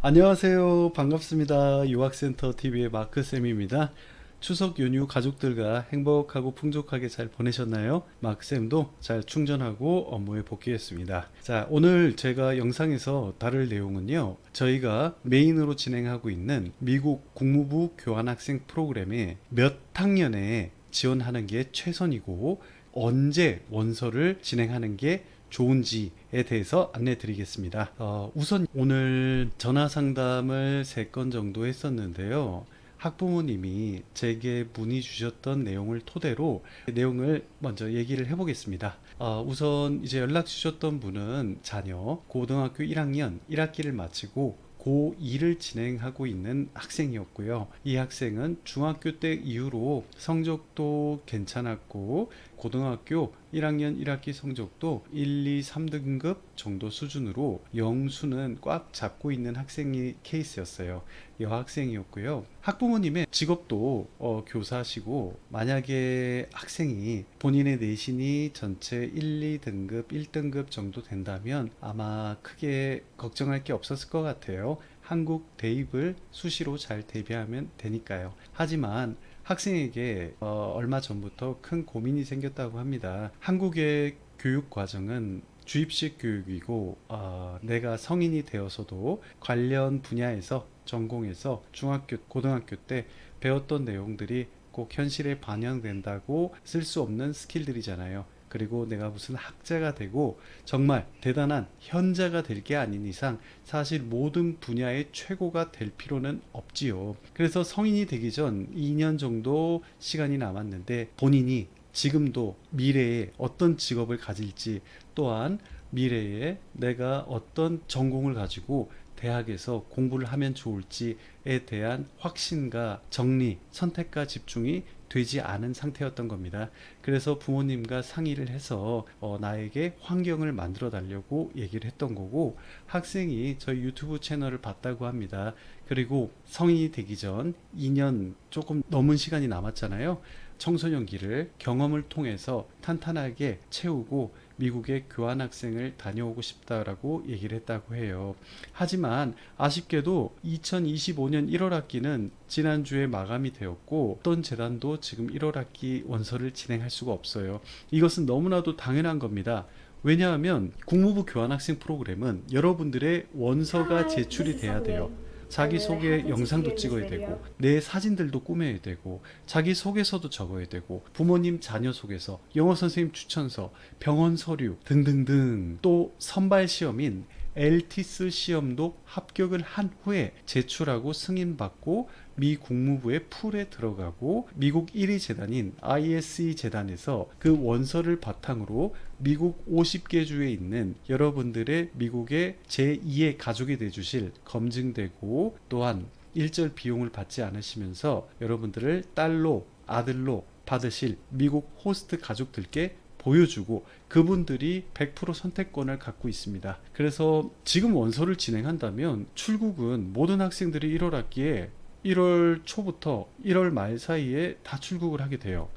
안녕하세요. 반갑습니다. 유학센터 TV의 마크쌤입니다. 추석 연휴 가족들과 행복하고 풍족하게 잘 보내셨나요? 마크쌤도 잘 충전하고 업무에 복귀했습니다. 자, 오늘 제가 영상에서 다룰 내용은요. 저희가 메인으로 진행하고 있는 미국 국무부 교환학생 프로그램에 몇 학년에 지원하는 게 최선이고 언제 원서를 진행하는 게 좋은지에 대해서 안내 드리겠습니다. 우선 오늘 전화 상담을 3건 정도 했었는데요. 학부모님이 제게 문의 주셨던 내용을 토대로 내용을 먼저 얘기를 해보겠습니다. 우선 이제 연락 주셨던 분은 자녀 고등학교 1학년 1학기를 마치고 고2를 진행하고 있는 학생이었고요. 이 학생은 중학교 때 이후로 성적도 괜찮았고 고등학교 1학년 1학기 성적도 1, 2, 3등급 정도 수준으로 영수는 꽉 잡고 있는 학생이 케이스였어요. 여학생이었고요. 학부모님의 직업도 교사시고 만약에 학생이 본인의 내신이 전체 1, 2등급, 1등급 정도 된다면 아마 크게 걱정할 게 없었을 것 같아요. 한국 대입을 수시로 잘 대비하면 되니까요. 하지만 학생에게 얼마 전부터 큰 고민이 생겼다고 합니다. 한국의 교육 과정은 주입식 교육이고 내가 성인이 되어서도 관련 분야에서 전공해서 중학교, 고등학교 때 배웠던 내용들이 꼭 현실에 반영된다고 쓸 수 없는 스킬들이잖아요. 그리고 내가 무슨 학자가 되고 정말 대단한 현자가 될 게 아닌 이상 사실 모든 분야의 최고가 될 필요는 없지요. 그래서 성인이 되기 전 2년 정도 시간이 남았는데 본인이 지금도 미래에 어떤 직업을 가질지 또한 미래에 내가 어떤 전공을 가지고 대학에서 공부를 하면 좋을지에 대한 확신과 정리, 선택과 집중이 되지 않은 상태였던 겁니다. 그래서 부모님과 상의를 해서 나에게 환경을 만들어 달라고 얘기를 했던 거고 학생이 저희 유튜브 채널을 봤다고 합니다. 그리고 성인이 되기 전 2년 조금 넘은 시간이 남았잖아요. 청소년기를 경험을 통해서 탄탄하게 채우고 미국의 교환학생을 다녀오고 싶다라고 얘기를 했다고 해요. 하지만 아쉽게도 2025년 1월 학기는 지난주에 마감이 되었고 어떤 재단도 지금 1월 학기 원서를 진행할 수가 없어요. 이것은 너무나도 당연한 겁니다. 왜냐하면 국무부 교환학생 프로그램은 여러분들의 원서가 제출이 돼야 돼요. 자기소개 영상도 찍어야 되고 내 사진들도 꾸며야 되고 자기소개서도 적어야 되고 부모님 자녀 소개서, 영어 선생님 추천서, 병원 서류 등등등 또 선발 시험인 LTS 시험도 합격을 한 후에 제출하고 승인받고 미 국무부의 풀에 들어가고 미국 1위 재단인 ISE 재단에서 그 원서를 바탕으로 미국 50개 주에 있는 여러분들의 미국의 제2의 가족이 되주실 검증되고 또한 일절 비용을 받지 않으시면서 여러분들을 딸로 아들로 받으실 미국 호스트 가족들께 보여주고 그분들이 100% 선택권을 갖고 있습니다. 그래서 지금 원서를 진행한다면 출국은 모든 학생들이 1월 학기에 1월 초부터 1월 말 사이에 다 출국을 하게 돼요.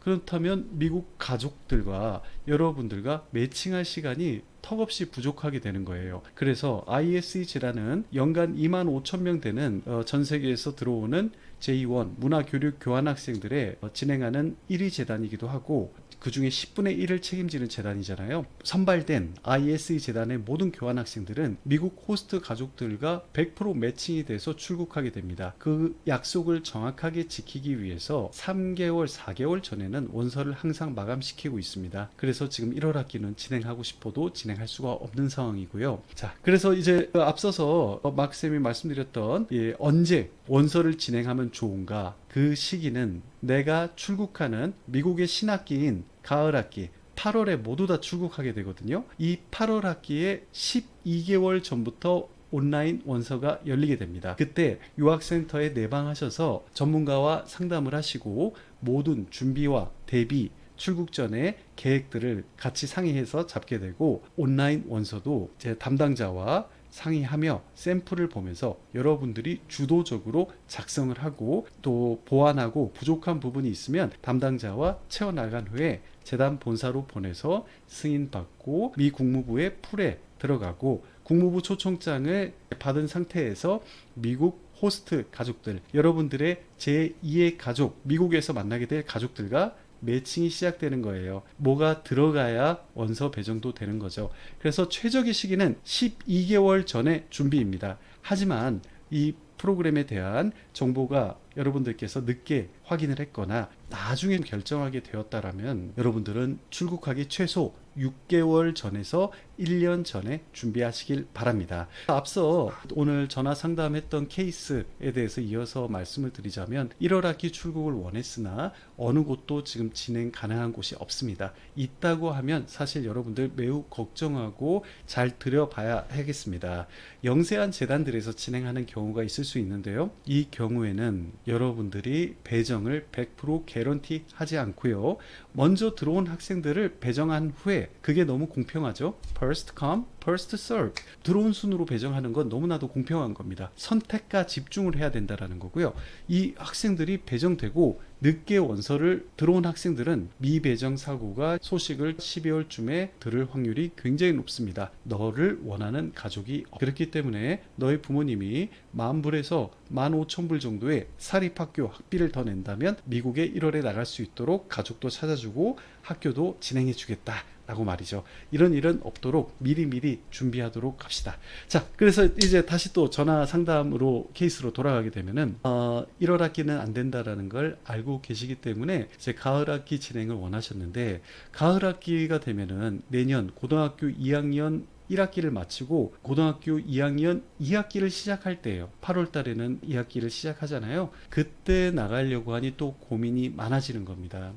그렇다면 미국 가족들과 여러분들과 매칭할 시간이 턱없이 부족하게 되는 거예요. 그래서 ISE 재단은 연간 2만 5천 명 되는 전 세계에서 들어오는 J1 문화교류 교환학생들의 진행하는 1위 재단이기도 하고 그 중에 10분의 1을 책임지는 재단이잖아요. 선발된 ISE 재단의 모든 교환학생들은 미국 호스트 가족들과 100% 매칭이 돼서 출국하게 됩니다. 그 약속을 정확하게 지키기 위해서 3개월, 4개월 전에는 원서를 항상 마감시키고 있습니다. 그래서 지금 1월 학기는 진행하고 싶어도 진행할 수가 없는 상황이고요. 자, 그래서 이제 앞서서 마크쌤이 말씀드렸던 언제 원서를 진행하면 좋은가? 그 시기는 내가 출국하는 미국의 신학기인 가을 학기 8월에 모두 다 출국하게 되거든요. 이 8월 학기에 12개월 전부터 온라인 원서가 열리게 됩니다. 그때 유학센터에 내방하셔서 전문가와 상담을 하시고 모든 준비와 대비 출국 전에 계획들을 같이 상의해서 잡게 되고 온라인 원서도 제 담당자와 상의하며 샘플을 보면서 여러분들이 주도적으로 작성을 하고 또 보완하고 부족한 부분이 있으면 담당자와 채워나간 후에 재단 본사로 보내서 승인받고 미 국무부의 풀에 들어가고 국무부 초청장을 받은 상태에서 미국 호스트 가족들, 여러분들의 제2의 가족, 미국에서 만나게 될 가족들과 매칭이 시작되는 거예요. 뭐가 들어가야 원서 배정도 되는 거죠. 그래서 최적의 시기는 12개월 전에 준비입니다. 하지만 이 프로그램에 대한 정보가 여러분들께서 늦게 확인을 했거나 나중에 결정하게 되었다라면 여러분들은 출국하기 최소 6개월 전에서 1년 전에 준비하시길 바랍니다. 앞서 오늘 전화 상담했던 케이스에 대해서 이어서 말씀을 드리자면 1월 학기 출국을 원했으나 어느 곳도 지금 진행 가능한 곳이 없습니다. 있다고 하면 사실 여러분들 매우 걱정하고 잘 들여봐야 하겠습니다. 영세한 재단들에서 진행하는 경우가 있을 수 있는데요. 이 경우에는 여러분들이 배정을 100% 개런티 하지 않고요. 먼저 들어온 학생들을 배정한 후에 그게 너무 공평하죠. First come, first serve. 들어온 순으로 배정하는 건 너무나도 공평한 겁니다. 선택과 집중을 해야 된다는 거고요. 이 학생들이 배정되고 늦게 원서를 들어온 학생들은 미배정 사고가 소식을 12월쯤에 들을 확률이 굉장히 높습니다. 너를 원하는 가족이 그렇기 때문에 너의 부모님이 만불에서 15,000불 정도의 사립학교 학비를 더 낸다면 미국에 1월에 나갈 수 있도록 가족도 찾아주고 학교도 진행해 주겠다 라고 말이죠. 이런 일은 없도록 미리미리 준비하도록 합시다. 자, 그래서 이제 다시 또 전화 상담으로 케이스로 돌아가게 되면은 1월 학기는 안 된다라는 걸 알고 계시기 때문에 이제 가을 학기 진행을 원하셨는데, 가을 학기가 되면은 내년 고등학교 2학년 1학기를 마치고 고등학교 2학년 2학기를 시작할 때예요. 8월 달에는 2학기를 시작하잖아요. 그때 나가려고 하니 또 고민이 많아지는 겁니다.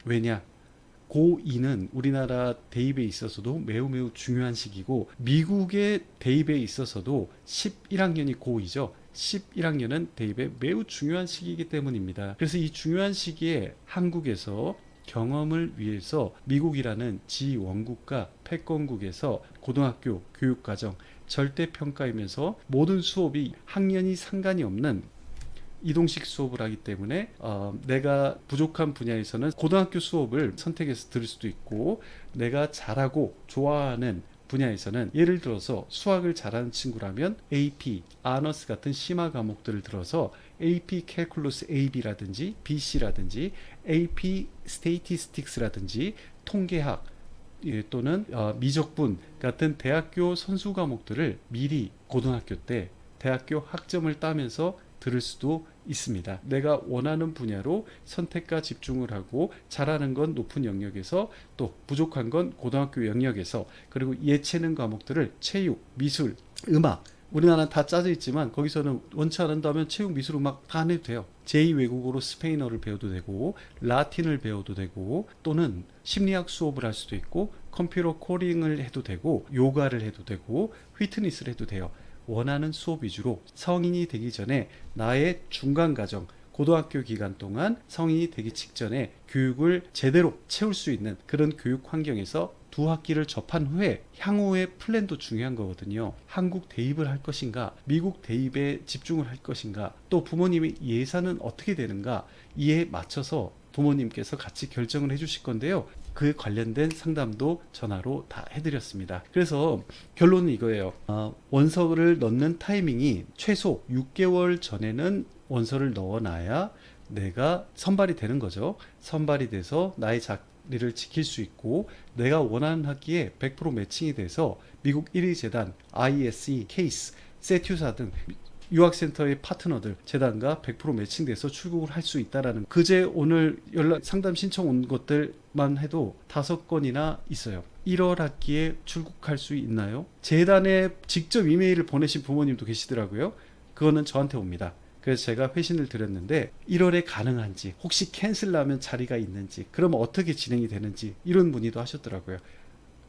왜냐? 고2는 우리나라 대입에 있어서도 매우 중요한 시기고, 미국의 대입에 있어서도 11학년이 고2죠. 11학년은 대입에 매우 중요한 시기이기 때문입니다. 그래서 이 중요한 시기에 한국에서 경험을 위해서 미국이라는 지원국가 패권국에서 고등학교 교육과정 절대평가이면서 모든 수업이 학년이 상관이 없는 이동식 수업을 하기 때문에 내가 부족한 분야에서는 고등학교 수업을 선택해서 들을 수도 있고, 내가 잘하고 좋아하는 분야에서는 예를 들어서 수학을 잘하는 친구라면 AP, 아너스 같은 심화 과목들을 들어서 AP 캘큘러스 AB라든지 BC라든지 AP 스테이티스틱스라든지 통계학 또는 미적분 같은 대학교 선수 과목들을 미리 고등학교 때 대학교 학점을 따면서 들을 수도 있습니다. 내가 원하는 분야로 선택과 집중을 하고 잘하는 건 높은 영역에서, 또 부족한 건 고등학교 영역에서, 그리고 예체능 과목들을 체육, 미술, 음악, 우리나라는 다 짜져 있지만 거기서는 원치 않는다면 체육, 미술, 음악 다 안 해도 돼요. 제2외국어로 스페인어를 배워도 되고 라틴을 배워도 되고, 또는 심리학 수업을 할 수도 있고 컴퓨터 코딩을 해도 되고 요가를 해도 되고 휘트니스를 해도 돼요. 원하는 수업 위주로 성인이 되기 전에 나의 중간 과정, 고등학교 기간 동안 성인이 되기 직전에 교육을 제대로 채울 수 있는 그런 교육 환경에서 2학기를 접한 후에 향후의 플랜도 중요한 거거든요. 한국 대입을 할 것인가, 미국 대입에 집중을 할 것인가, 또 부모님의 예산은 어떻게 되는가, 이에 맞춰서 부모님께서 같이 결정을 해주실 건데요. 그 관련된 상담도 전화로 다 해드렸습니다. 그래서 결론은 이거예요. 원서를 넣는 타이밍이 최소 6개월 전에는 원서를 넣어놔야 내가 선발이 되는 거죠. 선발이 돼서 나의 자리를 지킬 수 있고, 내가 원하는 학기에 100% 매칭이 돼서 미국 1위 재단, ISE, 케이스, 세튜사 등 유학센터의 파트너들 재단과 100% 매칭돼서 출국을 할 수 있다라는, 그제 오늘 연락 상담 신청 온 것들만 해도 5건이나 있어요. 1월 학기에 출국할 수 있나요? 재단에 직접 이메일을 보내신 부모님도 계시더라고요. 그거는 저한테 옵니다. 그래서 제가 회신을 드렸는데 1월에 가능한지, 혹시 캔슬 나면 자리가 있는지, 그러면 어떻게 진행이 되는지 이런 문의도 하셨더라고요.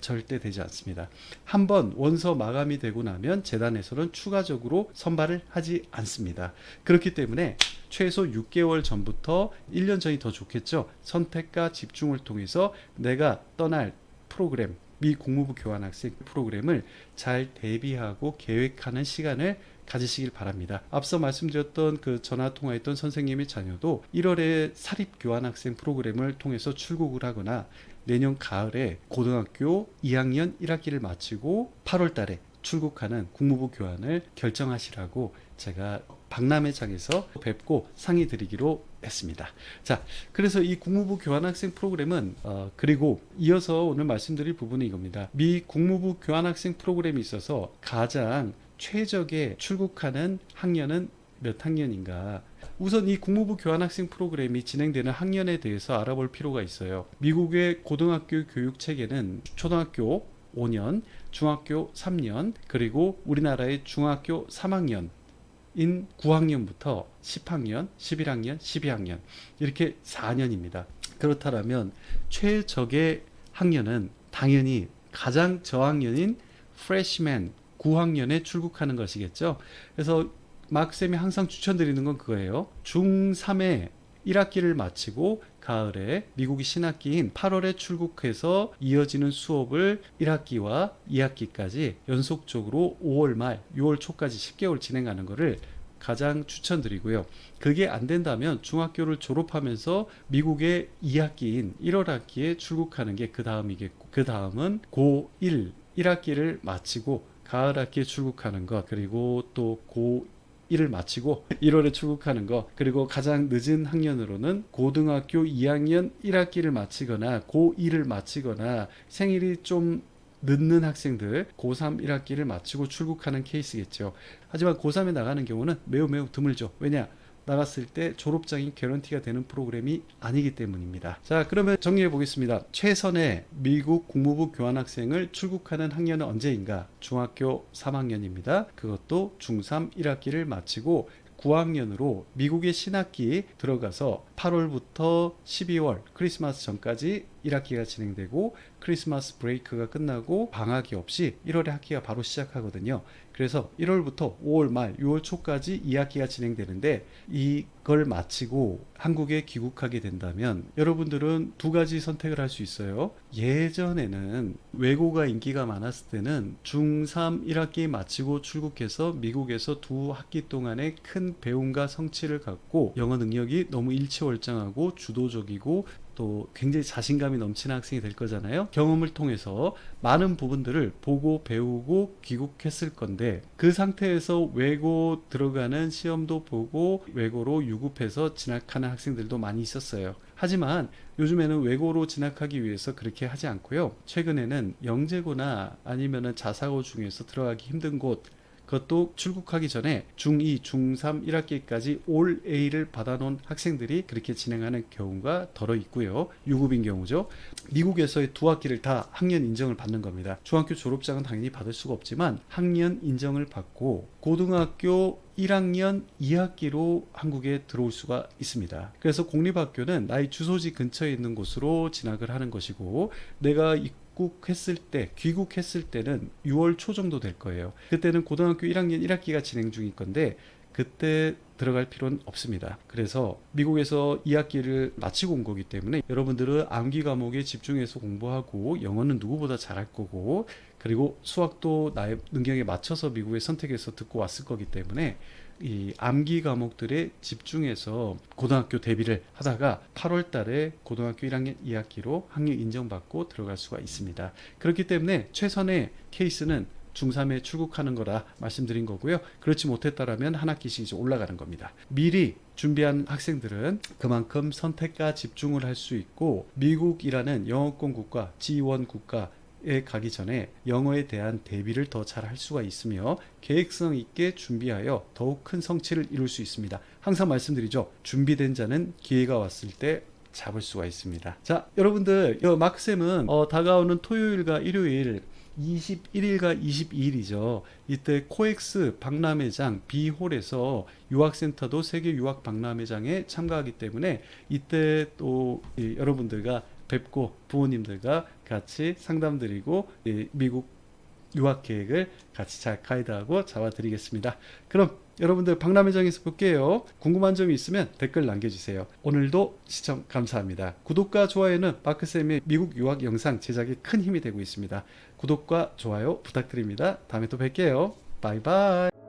절대 되지 않습니다. 한번 원서 마감이 되고 나면 재단에서는 추가적으로 선발을 하지 않습니다. 그렇기 때문에 최소 6개월 전부터 1년 전이 더 좋겠죠. 선택과 집중을 통해서 내가 떠날 프로그램, 미 국무부 교환학생 프로그램을 잘 대비하고 계획하는 시간을 가지시길 바랍니다. 앞서 말씀드렸던 그 전화 통화했던 선생님의 자녀도 1월에 사립교환학생 프로그램을 통해서 출국을 하거나 내년 가을에 고등학교 2학년 1학기를 마치고 8월 달에 출국하는 국무부 교환을 결정하시라고 제가 박람회장에서 뵙고 상의 드리기로 했습니다. 자, 그래서 이 국무부 교환학생 프로그램은 그리고 이어서 오늘 말씀드릴 부분이 이겁니다. 미 국무부 교환학생 프로그램이 있어서 가장 최적의 출국하는 학년은 몇 학년인가? 우선 이 국무부 교환학생 프로그램이 진행되는 학년에 대해서 알아볼 필요가 있어요. 미국의 고등학교 교육 체계는 초등학교 5년, 중학교 3년, 그리고 우리나라의 중학교 3학년인 9학년부터 10학년, 11학년, 12학년 이렇게 4년입니다. 그렇다면 최적의 학년은 당연히 가장 저학년인 freshman 9학년에 출국하는 것이겠죠. 그래서 마크쌤이 항상 추천드리는 건 그거예요. 중3에 1학기를 마치고 가을에 미국이 신학기인 8월에 출국해서 이어지는 수업을 1학기와 2학기까지 연속적으로 5월 말, 6월 초까지 10개월 진행하는 것을 가장 추천드리고요. 그게 안 된다면 중학교를 졸업하면서 미국의 2학기인 1월 학기에 출국하는 게 그 다음이겠고, 그 다음은 고1, 1학기를 마치고 가을 학기에 출국하는 것, 그리고 또 고1을 마치고 1월에 출국하는 것, 그리고 가장 늦은 학년으로는 고등학교 2학년 1학기를 마치거나 고2를 마치거나 생일이 좀 늦는 학생들 고3 1학기를 마치고 출국하는 케이스겠죠. 하지만 고3에 나가는 경우는 매우 드물죠. 왜냐? 나갔을 때 졸업장이 개런티가 되는 프로그램이 아니기 때문입니다. 자, 그러면 정리해 보겠습니다. 최선의 미국 국무부 교환학생을 출국하는 학년은 언제인가? 중학교 3학년입니다. 그것도 중3 1학기를 마치고 9학년으로 미국의 신학기 들어가서 8월부터 12월 크리스마스 전까지 1학기가 진행되고 크리스마스 브레이크가 끝나고 방학이 없이 1월에 학기가 바로 시작하거든요. 그래서 1월부터 5월 말 6월 초까지 2학기가 진행되는데 이걸 마치고 한국에 귀국하게 된다면 여러분들은 두 가지 선택을 할 수 있어요. 예전에는 외고가 인기가 많았을 때는 중3 1학기 마치고 출국해서 미국에서 2학기 동안의 큰 배움과 성취를 갖고 영어 능력이 너무 일치월장하고 주도적이고 또 굉장히 자신감이 넘치는 학생이 될 거잖아요. 경험을 통해서 많은 부분들을 보고 배우고 귀국했을 건데 그 상태에서 외고 들어가는 시험도 보고 외고로 유급해서 진학하는 학생들도 많이 있었어요. 하지만 요즘에는 외고로 진학하기 위해서 그렇게 하지 않고요. 최근에는 영재고나 아니면은 자사고 중에서 들어가기 힘든 곳, 그것도 출국하기 전에 중2, 중3, 1학기까지 올 A를 받아놓은 학생들이 그렇게 진행하는 경우가 덜어 있고요. 유급인 경우죠. 미국에서의 두 학기를 다 학년 인정을 받는 겁니다. 중학교 졸업장은 당연히 받을 수가 없지만 학년 인정을 받고 고등학교 1학년 2학기로 한국에 들어올 수가 있습니다. 그래서 공립학교는 나의 주소지 근처에 있는 곳으로 진학을 하는 것이고 내가 귀국했을 때는 6월 초 정도 될 거예요. 그때는 고등학교 1학년 1학기가 진행 중일 건데 그때 들어갈 필요는 없습니다. 그래서 미국에서 2학기를 마치고 온 거기 때문에 여러분들은 암기 과목에 집중해서 공부하고 영어는 누구보다 잘할 거고 그리고 수학도 나의 능력에 맞춰서 미국에 선택해서 듣고 왔을 거기 때문에 이 암기 과목들에 집중해서 고등학교 대비를 하다가 8월 달에 고등학교 1학년 2학기로 학력 인정받고 들어갈 수가 있습니다. 그렇기 때문에 최선의 케이스는 중3에 출국하는 거라 말씀드린 거고요. 그렇지 못했다라면 한 학기씩 이제 올라가는 겁니다. 미리 준비한 학생들은 그만큼 선택과 집중을 할 수 있고 미국이라는 영어권 국가, G1 국가에 가기 전에 영어에 대한 대비를 더 잘 할 수가 있으며 계획성 있게 준비하여 더욱 큰 성취를 이룰 수 있습니다. 항상 말씀드리죠. 준비된 자는 기회가 왔을 때 잡을 수가 있습니다. 자, 여러분들 마크쌤은 다가오는 토요일과 일요일 21일과 22일이죠. 이때 코엑스 박람회장 B홀에서 유학센터도 세계 유학 박람회장에 참가하기 때문에 이때 또 여러분들과 뵙고 부모님들과 같이 상담드리고 미국 유학 계획을 같이 잘 가이드하고 잡아드리겠습니다. 그럼 여러분들 박람회장에서 볼게요. 궁금한 점이 있으면 댓글 남겨주세요. 오늘도 시청 감사합니다. 구독과 좋아요는 마크쌤의 미국 유학 영상 제작에 큰 힘이 되고 있습니다. 구독과 좋아요 부탁드립니다. 다음에 또 뵐게요. 바이바이.